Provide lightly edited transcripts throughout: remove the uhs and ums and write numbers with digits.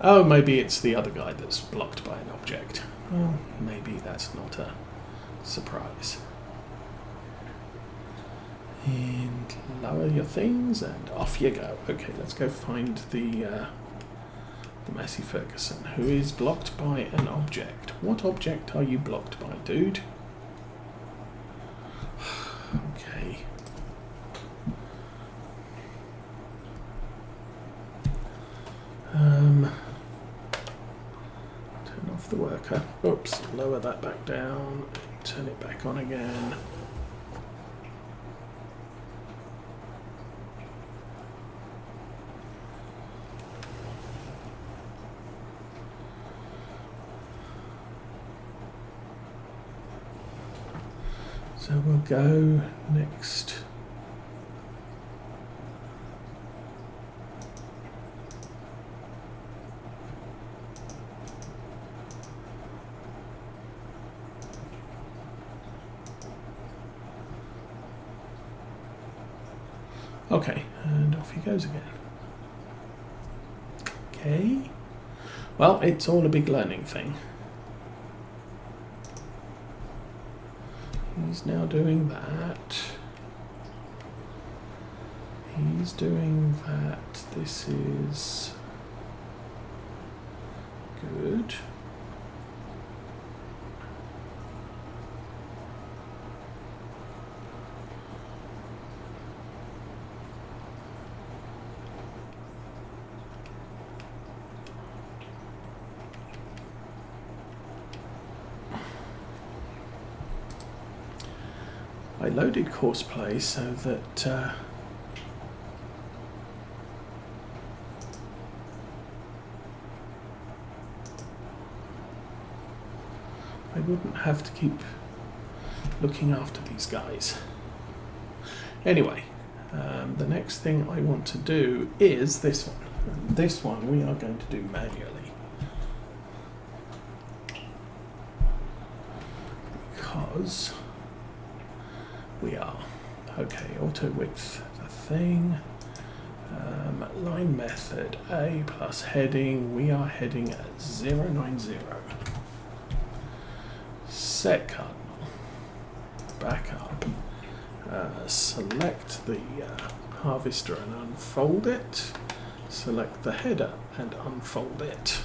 Oh, maybe it's the other guy that's blocked by an object. Well, maybe that's not a surprise. And lower your things and off you go. Okay, let's go find the Massey Ferguson, who is blocked by an object. What object are you blocked by, dude? Okay. Turn off the worker. Oops, lower that back down. Turn it back on again. So we'll go next. Okay, and off he goes again. Okay. Well, it's all a big learning thing. He's now doing that. He's doing that. This is good. I loaded courseplay so that I wouldn't have to keep looking after these guys. Anyway, the next thing I want to do is this one. This one we are going to do manually. Because we are. Okay, auto width, the thing. Line method, A plus heading. We are heading at 090. Set cardinal. Back up. Select the harvester and unfold it. Select the header and unfold it.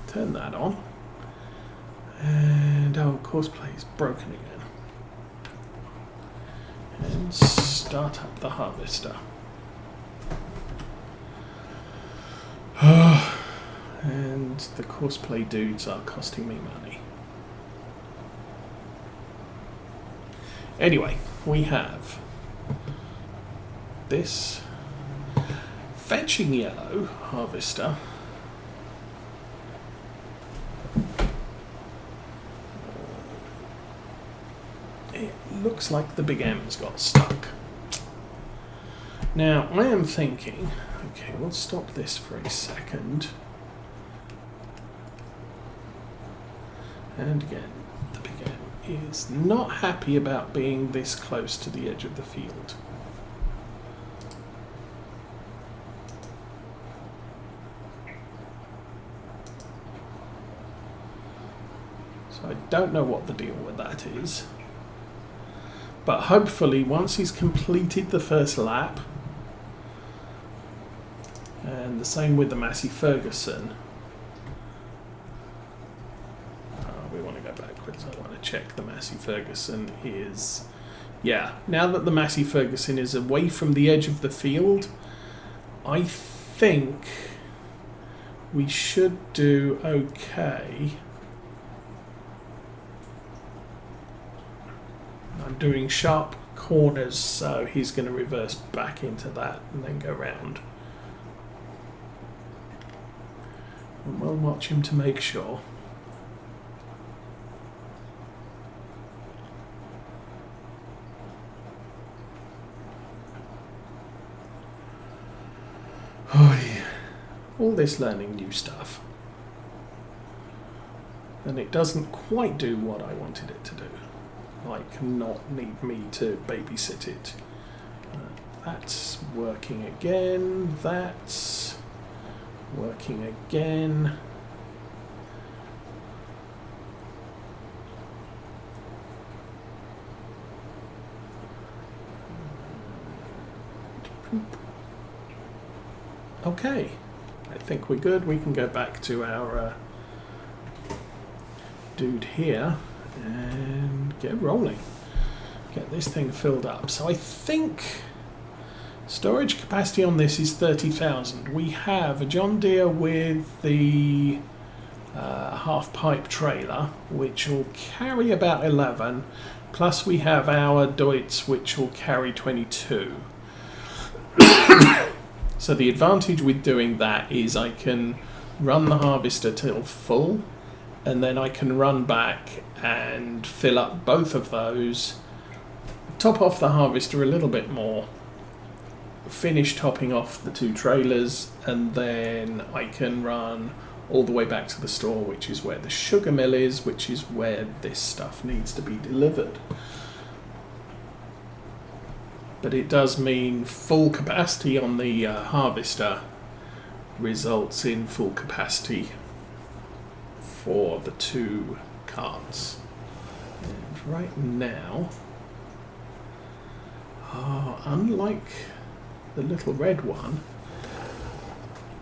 Turn that on. And our courseplay is broken again. And start up the harvester. And the courseplay dudes are costing me money. Anyway, we have this fetching yellow harvester. It looks like the big M's got stuck. Now, I am thinking, okay, we'll stop this for a second. And again, the big M is not happy about being this close to the edge of the field. So I don't know what the deal with that is. But hopefully once he's completed the first lap, and the same with the Massey Ferguson, we want to go backwards. I want to check the Massey Ferguson is, yeah, now that the Massey Ferguson is away from the edge of the field, I think we should do okay. I'm doing sharp corners, so he's going to reverse back into that and then go round. And we'll watch him to make sure. Oh, yeah. All this learning new stuff. And it doesn't quite do what I wanted it to do. Like, not need me to babysit it. That's working again. That's working again. Okay, I think we're good. We can go back to our dude here and get rolling. Get this thing filled up. So I think storage capacity on this is 30,000. We have a John Deere with the half pipe trailer, which will carry about 11, plus we have our Deutz, which will carry 22. So the advantage with doing that is I can run the harvester till full, and then I can run back and fill up both of those, top off the harvester a little bit more, finish topping off the two trailers, and then I can run all the way back to the store, which is where the sugar mill is, which is where this stuff needs to be delivered. But it does mean full capacity on the harvester results in full capacity for the two carts. And right now, unlike the little red one,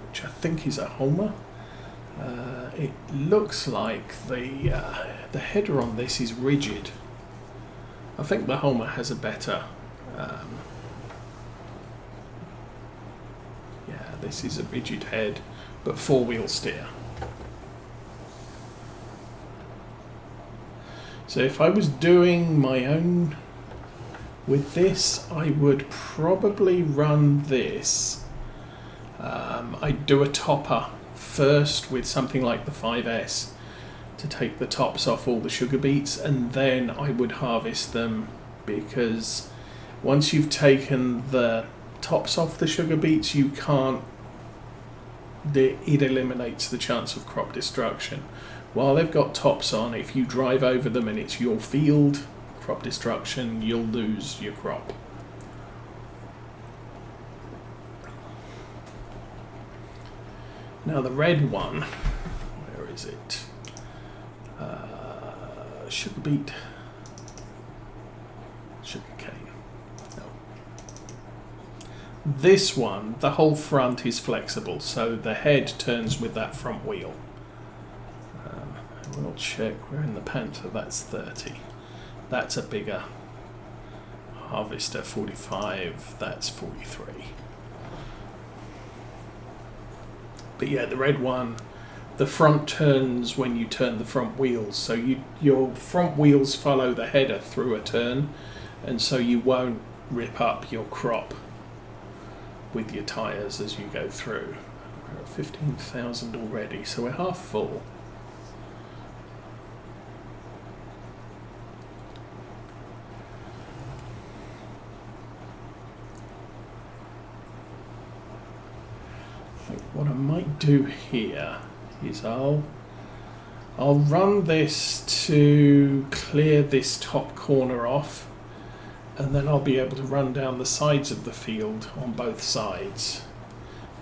which I think is a Homer, it looks like the header on this is rigid. I think the Homer has a better yeah, this is a rigid head, but four-wheel steer. So if I was doing my own with this, I would probably run this. I'd do a topper first with something like the 5S to take the tops off all the sugar beets, and then I would harvest them, because once you've taken the tops off the sugar beets, you can't, it eliminates the chance of crop destruction. While they've got tops on, if you drive over them and it's your field, crop destruction, you'll lose your crop. Now the red one, where is it? Sugar beet, sugar cane. No. This one, the whole front is flexible, so the head turns with that front wheel. We'll check, we're in the Panther, that's 30. That's a bigger harvester, 45, that's 43. But yeah, the red one, the front turns when you turn the front wheels, so your front wheels follow the header through a turn, and so you won't rip up your crop with your tyres as you go through. We're at 15,000 already, so we're half full. What I might do here is I'll run this to clear this top corner off, and then I'll be able to run down the sides of the field on both sides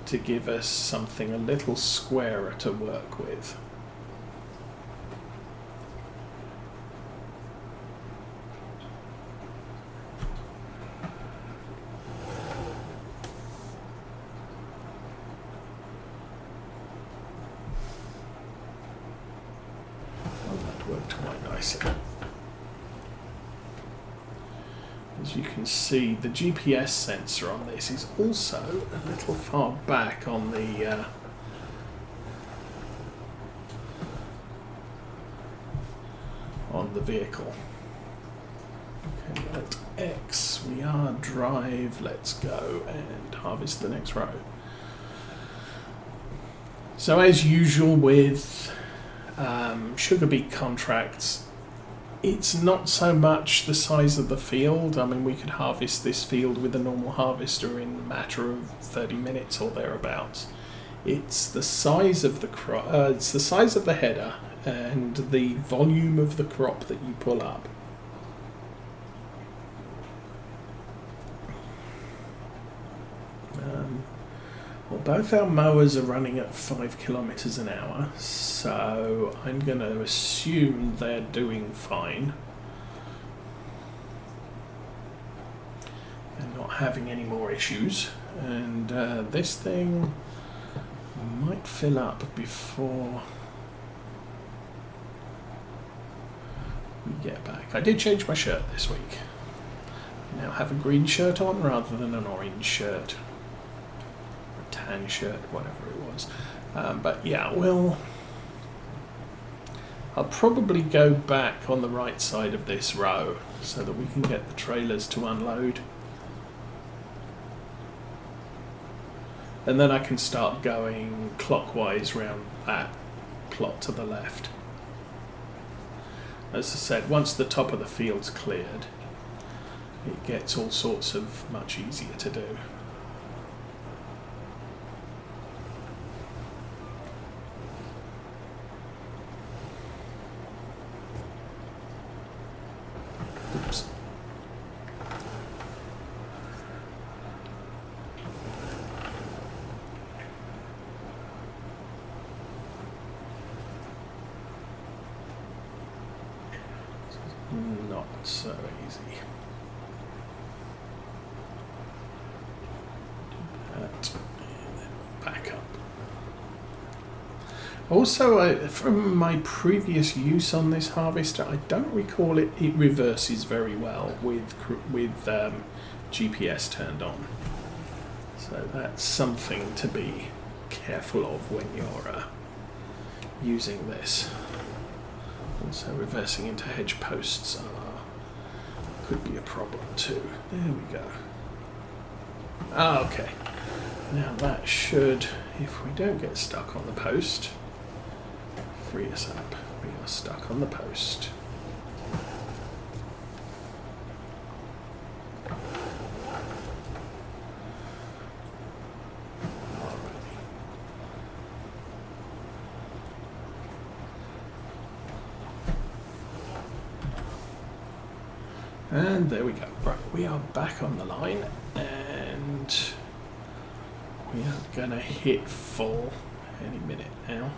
to give us something a little squarer to work with. Worked quite nicely. As you can see, the GPS sensor on this is also a little far back on the vehicle. Okay, at X we are drive, let's go and harvest the next row. So as usual with sugar beet contracts, it's not so much the size of the field. I mean, we could harvest this field with a normal harvester in a matter of 30 minutes or thereabouts. It's the size of the crop, it's the size of the header and the volume of the crop that you pull up. Well, both our mowers are running at 5 kilometers an hour, so I'm going to assume they're doing fine. They're not having any more issues, and this thing might fill up before we get back. I did change my shirt this week. I now have a green shirt on rather than an orange shirt. Tan shirt, whatever it was. But yeah, I'll probably go back on the right side of this row so that we can get the trailers to unload. And then I can start going clockwise round that plot to the left. As I said, once the top of the field's cleared, it gets all sorts of much easier to do. Oops. Not so easy. Do that, and then back up. Also, from my previous use on this harvester, I don't recall it reverses very well with GPS turned on. So that's something to be careful of when you're using this. Also, reversing into hedge posts could be a problem too. There we go. Okay. Now that should, if we don't get stuck on the post, free us up. We are stuck on the post. And there we go. Right, we are back on the line, and we are going to hit full any minute now.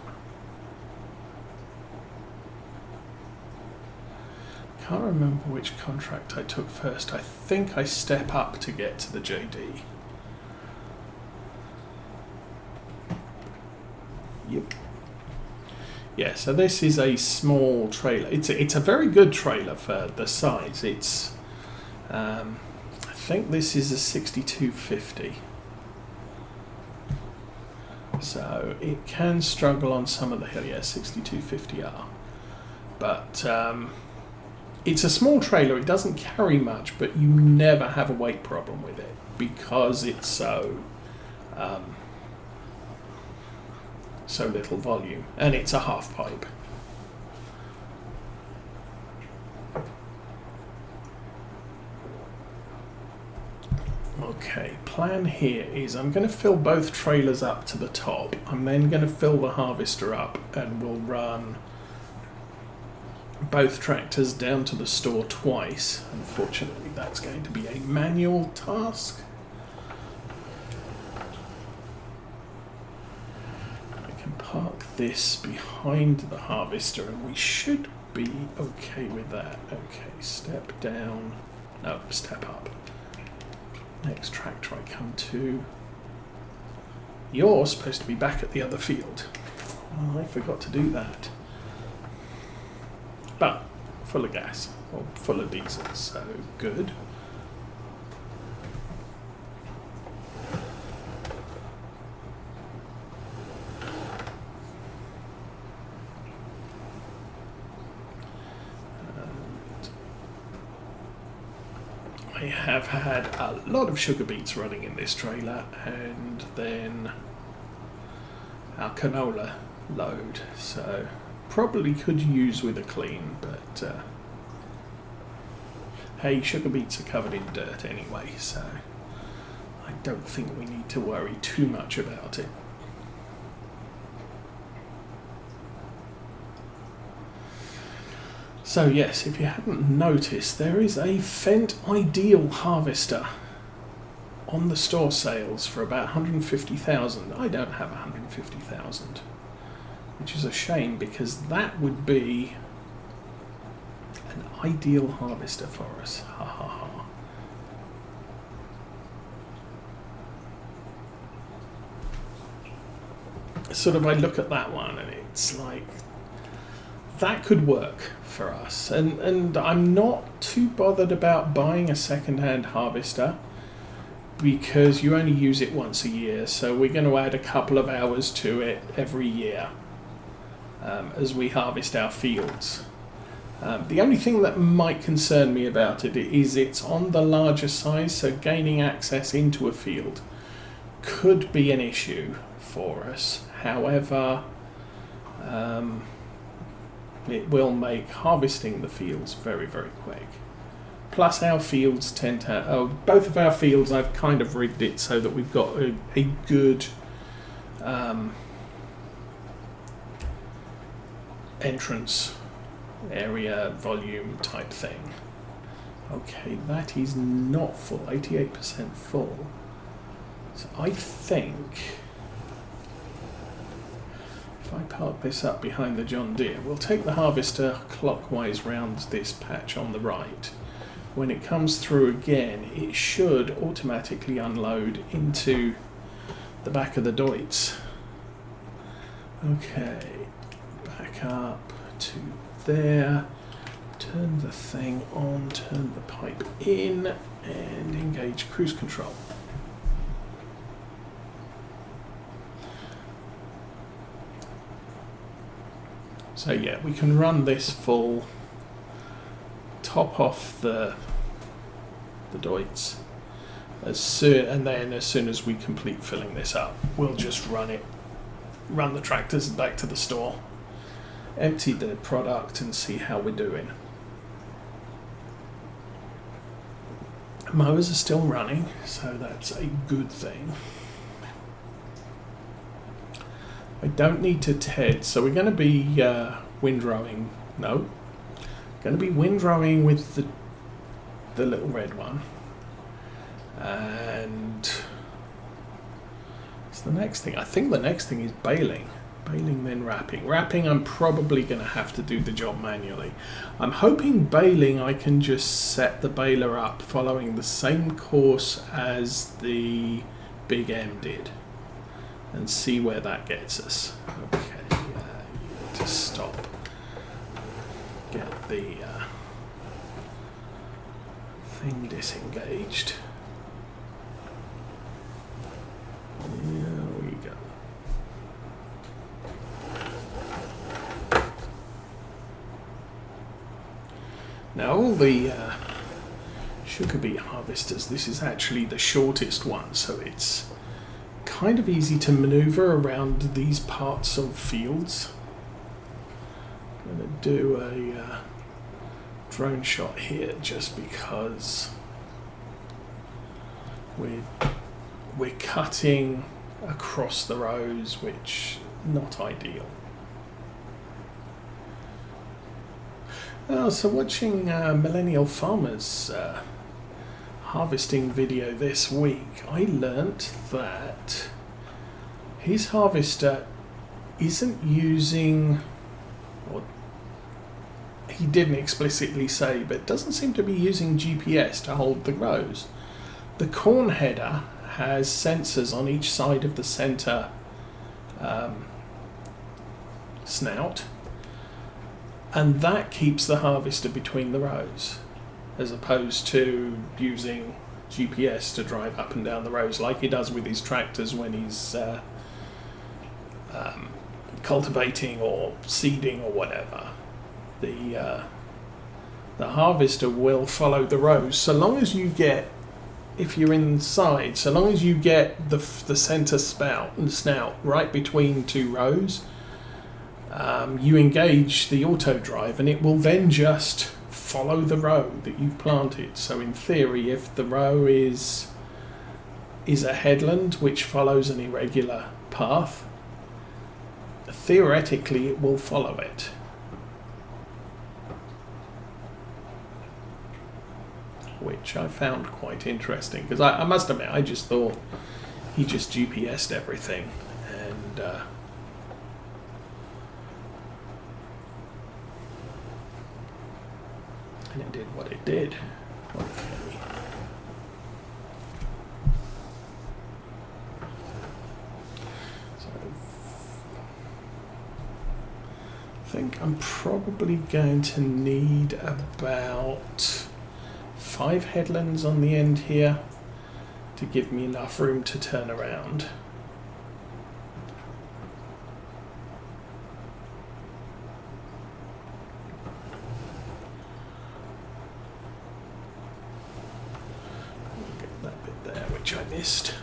Can't remember which contract I took first. I think I step up to get to the JD. Yep. Yeah, so this is a small trailer. It's a very good trailer for the size. It's, I think this is a 6250. So it can struggle on some of the hill. Yeah, 6250R. But it's a small trailer. It doesn't carry much, but you never have a weight problem with it because it's so little volume, and it's a half pipe. Okay, plan here is I'm going to fill both trailers up to the top. I'm then going to fill the harvester up, and we'll run both tractors down to the store twice. Unfortunately, that's going to be a manual task. Park this behind the harvester and we should be okay with that. Okay, step down. No, step up. Next tractor I come to. You're supposed to be back at the other field. Oh, I forgot to do that. But full of gas, or full of diesel, so good. I have had a lot of sugar beets running in this trailer, and then our canola load, so probably could use with a clean, but hey, sugar beets are covered in dirt anyway, so I don't think we need to worry too much about it. So yes, if you hadn't noticed, there is a Fendt Ideal harvester on the store sales for about 150,000. I don't have 150,000, which is a shame because that would be an ideal harvester for us. Ha ha ha. Sort of, I look at that one and it's like, that could work for us. And I'm not too bothered about buying a second-hand harvester because you only use it once a year, so we're going to add a couple of hours to it every year as we harvest our fields. The only thing that might concern me about it is it's on the larger size, so gaining access into a field could be an issue for us. However, it will make harvesting the fields very, very quick. Plus our fields tend to, both of our fields I've kind of rigged it so that we've got a good entrance area volume type thing. Okay, that is not full, 88% full. So I think if I park this up behind the John Deere, we'll take the harvester clockwise round this patch on the right. When it comes through again, it should automatically unload into the back of the Deutz. Okay, back up to there, turn the thing on, turn the pipe in, and engage cruise control. So yeah, we can run this full, top off the Deutz, and then as soon as we complete filling this up, we'll just run the tractors back to the store, empty the product and see how we're doing. Mowers are still running, so that's a good thing. I don't need to TED, so we're going to be windrowing. No, going to be windrowing with the little red one, and it's the next thing. I think the next thing is baling, then wrapping. Wrapping, I'm probably going to have to do the job manually. I'm hoping baling, I can just set the baler up following the same course as the Big M did, and see where that gets us. Okay, to stop. Get the thing disengaged. There we go. Now all the sugar beet harvesters, this is actually the shortest one, so it's kind of easy to maneuver around these parts of fields. I'm going to do a drone shot here just because we're cutting across the rows, which not ideal. So watching Millennial Farmer's harvesting video this week, I learnt that his harvester isn't using, or he didn't explicitly say, but doesn't seem to be using GPS to hold the rows. The corn header has sensors on each side of the center snout, and that keeps the harvester between the rows, as opposed to using GPS to drive up and down the rows like he does with his tractors when he's cultivating or seeding or whatever. The harvester will follow the rows so long as you get, if you're inside, so long as you get the center spout and snout right between two rows, you engage the auto drive and it will then just follow the row that you've planted. So in theory, if the row is a headland which follows an irregular path, theoretically it will follow it. Which which I found quite interesting, because I must admit, I just thought he just GPS'd everything, and it did what it did. Okay. So I think I'm probably going to need about 5 headlands on the end here to give me enough room to turn around. Get that bit there, which I missed.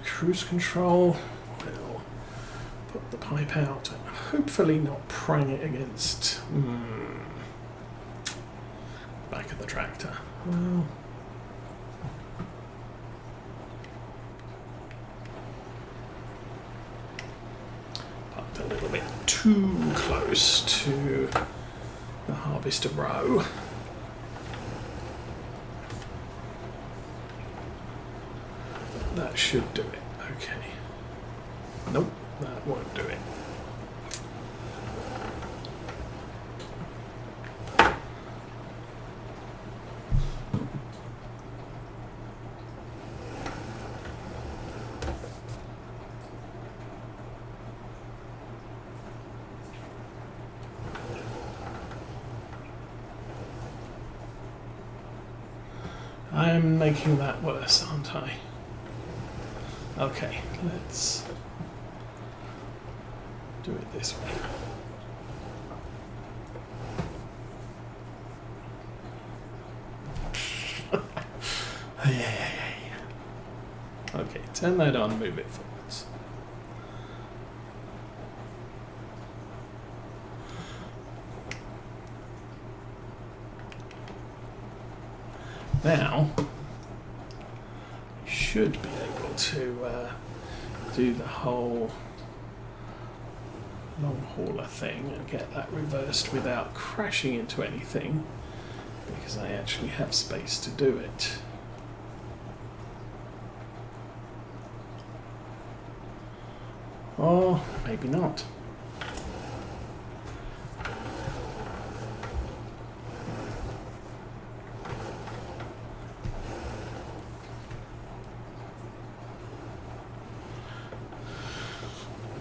Cruise control. We'll put the pipe out and hopefully not prang it against back of the tractor. Well, parked a little bit too close to the harvester row. That should do it. Okay. Nope, that won't do it. I'm making that worse, aren't I? Okay, let's do it this way. Okay, turn that on, move it forwards. Now, should be able to do the whole long hauler thing and get that reversed without crashing into anything, because I actually have space to do it. Or maybe not.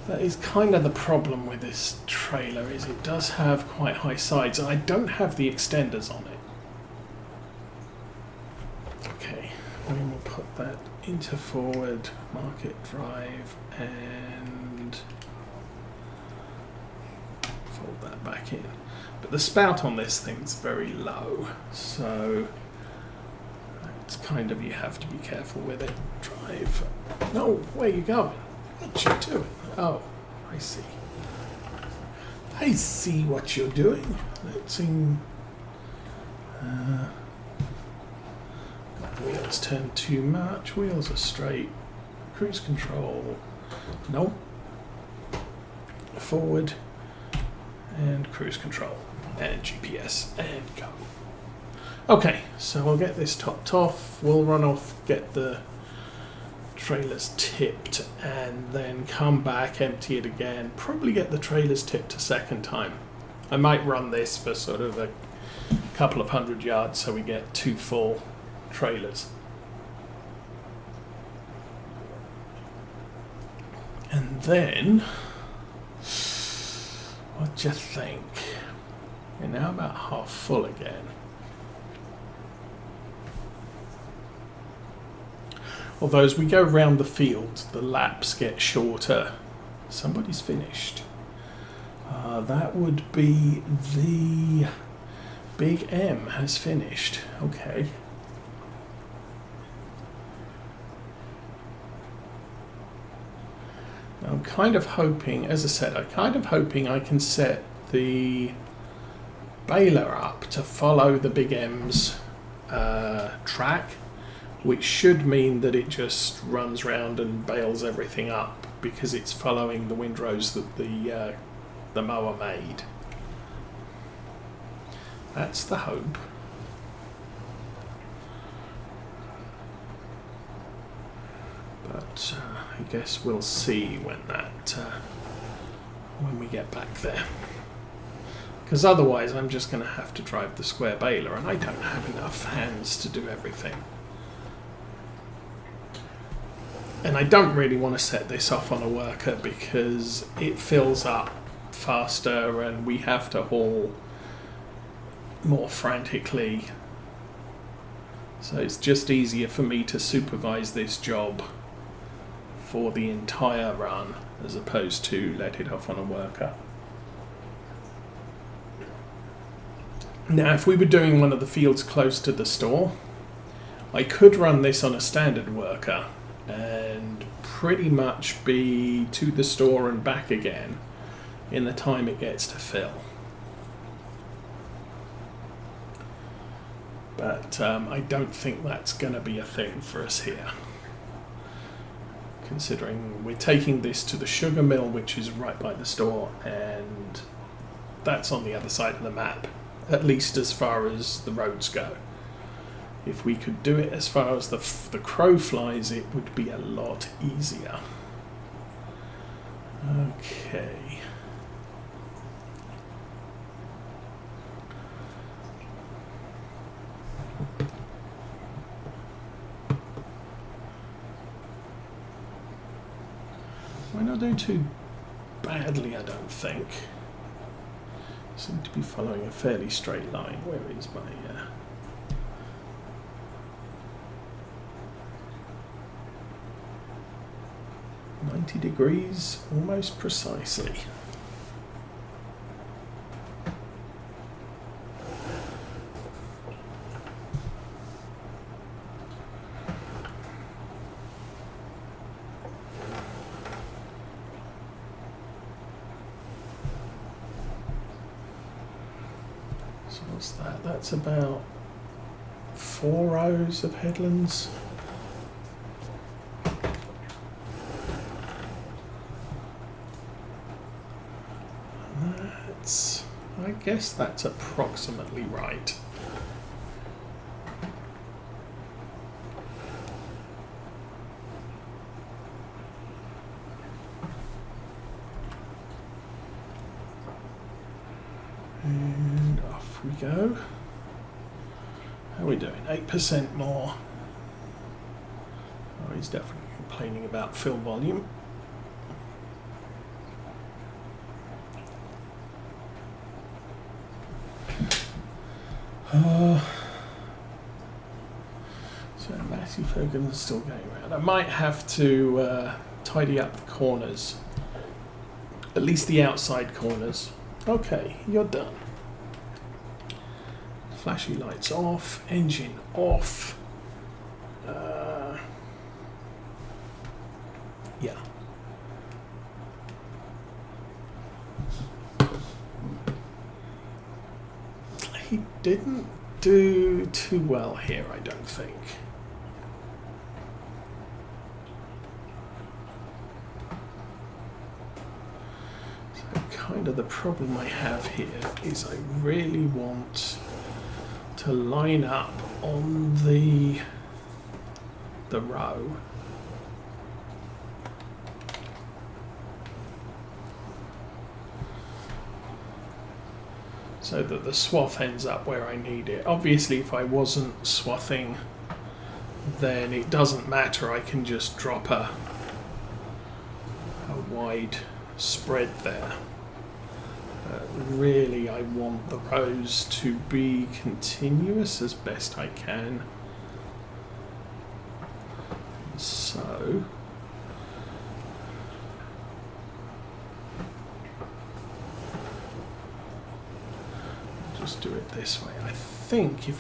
That is kind of the problem with this trailer, is it does have quite high sides, and I don't have the extenders on it. Okay, we will put that into forward, market drive, and fold that back in. But the spout on this thing's very low, so it's kind of, you have to be careful with it. Drive. No, where you going? What you doing? Oh, I see. I see what you're doing. Let's see. Got the wheels turned too much. Wheels are straight. Cruise control. No. Forward. And cruise control. And GPS. And go. Okay, so we'll get this topped off. We'll run off, get the trailers tipped, and then come back, empty it again, probably get the trailers tipped a second time. I might run this for sort of a couple of 100 yards so we get 2 full trailers. And then, what do you think? We're now about half full again. Although as we go round the field, the laps get shorter. Somebody's finished. That would be the Big M has finished. Okay. Now I'm kind of hoping, as I said, I'm kind of hoping I can set the baler up to follow the Big M's track, which should mean that it just runs round and bales everything up because it's following the windrows that the mower made. That's the hope. But I guess we'll see when we get back there. Because otherwise I'm just going to have to drive the square baler, and I don't have enough hands to do everything. And I don't really want to set this off on a worker because it fills up faster and we have to haul more frantically. So it's just easier for me to supervise this job for the entire run as opposed to let it off on a worker. Now, if we were doing one of the fields close to the store, I could run this on a standard worker and pretty much be to the store and back again in the time it gets to fill. But I don't think that's going to be a thing for us here, considering we're taking this to the sugar mill, which is right by the store, and that's on the other side of the map, at least as far as the roads go. If we could do it as far as the crow flies, it would be a lot easier. Okay. We're not doing too badly, I don't think. Seem to be following a fairly straight line. Where is my 90 degrees, almost precisely. So what's that? That's about 4 rows of headlands. I guess that's approximately right. And off we go. How are we doing? 8% more. Oh, he's definitely complaining about fill volume. So Matthew Ferguson's still going around. I might have to tidy up the corners, at least the outside corners. Okay, you're done. Flashy lights off, engine off. Yeah. He didn't do too well here, I don't think. So kind of the problem I have here is I really want to line up on the row. So that the swath ends up where I need it. Obviously, if I wasn't swathing, then it doesn't matter. I can just drop a wide spread there. But really, I want the rows to be continuous as best I can. So just do it this way. I think if